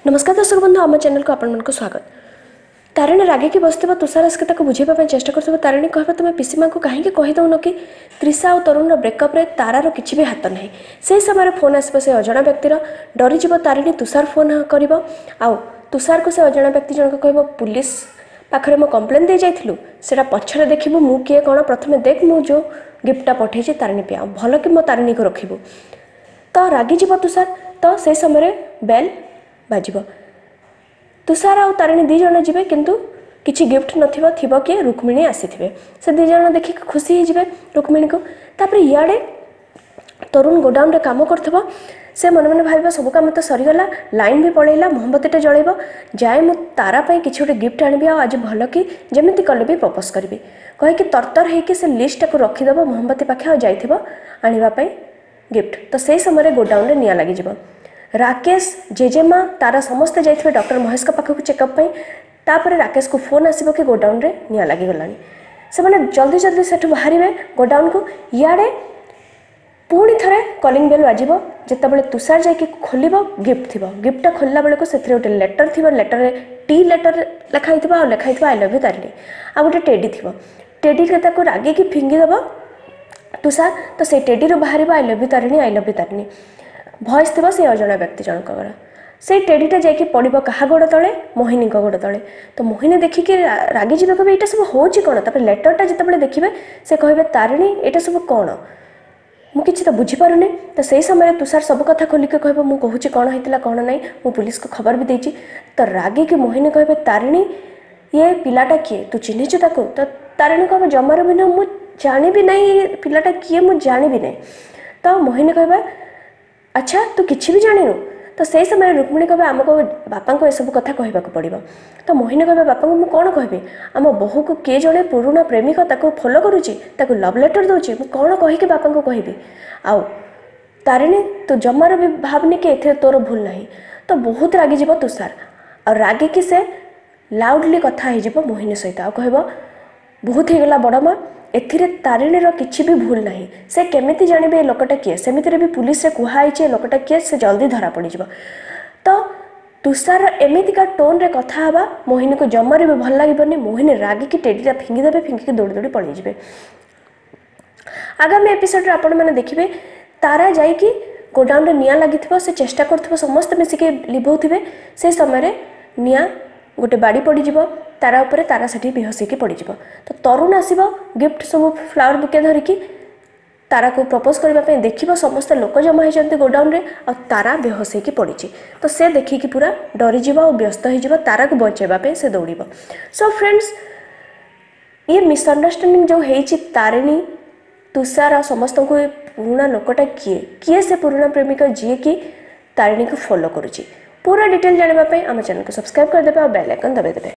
नमस्कार दर्शक बंधु आम चैनल को आपण को स्वागत। तारिणी रागिकी बसथिबा तुषार आसिक बुझेबा चेष्टा कर तारिणी कह तुम पिसीमा को कहीं कहीदौन कि त्रिषा और तरुण ब्रेकअप रे तारार किसी भी हाथ ना से समय फोन आसब से अजणा व्यक्तिर डरीज तारिणी तुषार फोन कर तुषार को से अजणा व्यक्ति जनक कह पुलिस पाखे मो कम्प्लेन दे जाइलु से पछरे देखू मु किए कौन प्रथम देख मु जो गिफ्टा पठे तारिणी पे भल कि मो तारिणी को रखिबू तो रागिज तुषार तो से समय बेल बाजिब तुषार आ तारिणी दी जन जी किंतु किसी गिफ्ट नथिबो थिबो कि रुक्मिणी आसीथिबे से दी जन देखि खुशी हो जिवे रुक्मिणी को तापर इयाडे तरुण गोडाउन रे काम करथबो से मन मन भाव सब काम तो सरीगला लाइन भी पड़ेगा मोहम्बतीटे जलैब जाए मु तारा पाई किसी गोटे गिफ्ट आनी आज भल कि जमी कले भी प्रपोज करी कहीकि तरतर होकर से लिस्ट को रखीदेव मोहम्बती पाखे जाइथिबो आनिबा गिफ्ट तो से समय गोडाउन रे निया लगी राकेश जेजेमा तारा समस्ते जाइए डॉक्टर महेश का पाखक चेकअप तापर राकेश को फोन आसब कि गोडाउन रे निया लगी गलानी से मैंने जल्दी जल्दी से बाहर गोडाउन को इे पुणी थे कलिंग बेल बाजिब जितेबाला तुषार जाकि खोल गिफ्ट थी गिफ्टा खोलला बेलू से गोटे लेटर थी लेटर टी लेटर लिखाई लिखाई आई लव यू तारिणी आ गोटे टेडी थी टेडी के रागिकी फिंगिदेव तुषार तो से टेडी बाहर I love you Tarini voice थी से अजणा व्यक्ति जनकर से टेडीटा जाकि पड़ो क्या गोड़ तले मोहिनी गोड़ तले तो मोहिनी देखिकी रागी जी कहे यहाँ सब हूँ कौन तापर लेटरटा जिते देखिए से कहे तारिणी यहाँ सब कौन मुझे तो बुझीपारे तो से समय तुषार सब कथा खोलिक कह मुझे कौन होता कौन ना मु पुलिस को खबर भी देती तो रागी की मोहिनी कहे तारिणी ये पिलाटा किए तू चिन्हिचु ताको तो तारिणी कह जमार भी ना मुझे जानी भी नहीं पिलाटा किए मुझे जानी भी नहीं तो मोहिनी कह अच्छा तू किसी भी जानु तो से समय रुक्मिणी कहे आमको बापा को यू कथा कहवाक पड़ो तो मोहिनी कहे बापा को मुझे कौन कहबी आम बहु को किए जड़े पुराणा प्रेमिक ताको फॉलो करुच्ची लव लेटर दूची मुझे कौन कहीकि बापा को कहबी आउ तारिणी तू जमार भी भावनी कि ए तोर भूल ना तो बहुत रागिज तुषार और रागिकी से लाउडली कथा हो मोहिनी सहित आ कह बहुत होगला बड़ माँ एथिरे तारिणीर किसी भी भूल ना से केमिति जानवे ये लोकटा किए सेमिति भी पुलिस रे कहुई लोकटा किए से जल्दी धरा पड़ तो तुषार एमितिका टोन रे कथा हवा मोहिनी को जमारे भी भल लगे मोहिनी रागिकी टेडीटा फिंगिदेवे फिंगिकी दौड़ी दौड़ी पलैजे आगामी एपिसोड आपण मैंने देखिए तारा जाइकी गोडाउन रे निया लगी से चेष्टा कर समस्त मिसिके लिभौथिबे से समय निया गोटे बाड़ी पड़ज तारा उपरे तारा से बेहोस पड़ज तो तरुण आसब गिफ्ट सब फ्लावर बुके धरिकी तारा को प्रपोज करने देखिए समस्त लोक जमा होती गोडाउन रे और तारा बेहोस पड़ी तो से देखिकी पूरा डरीज और व्यस्त हो तारा को बचाइवाई से दौड़ सो फ्रेंड्स ये मिसअंडरस्टैंडिंग जो होती तारिणी तुषार और समस्त को पुराणा लोकटा किए किए से पुराणा प्रेमिक जी कि तारिणी को फॉलो करुच्ची पूरा डिटेल जानवाई आम चैनल को सब्सक्राइब करदे और बेल आइकन दबाई देवे।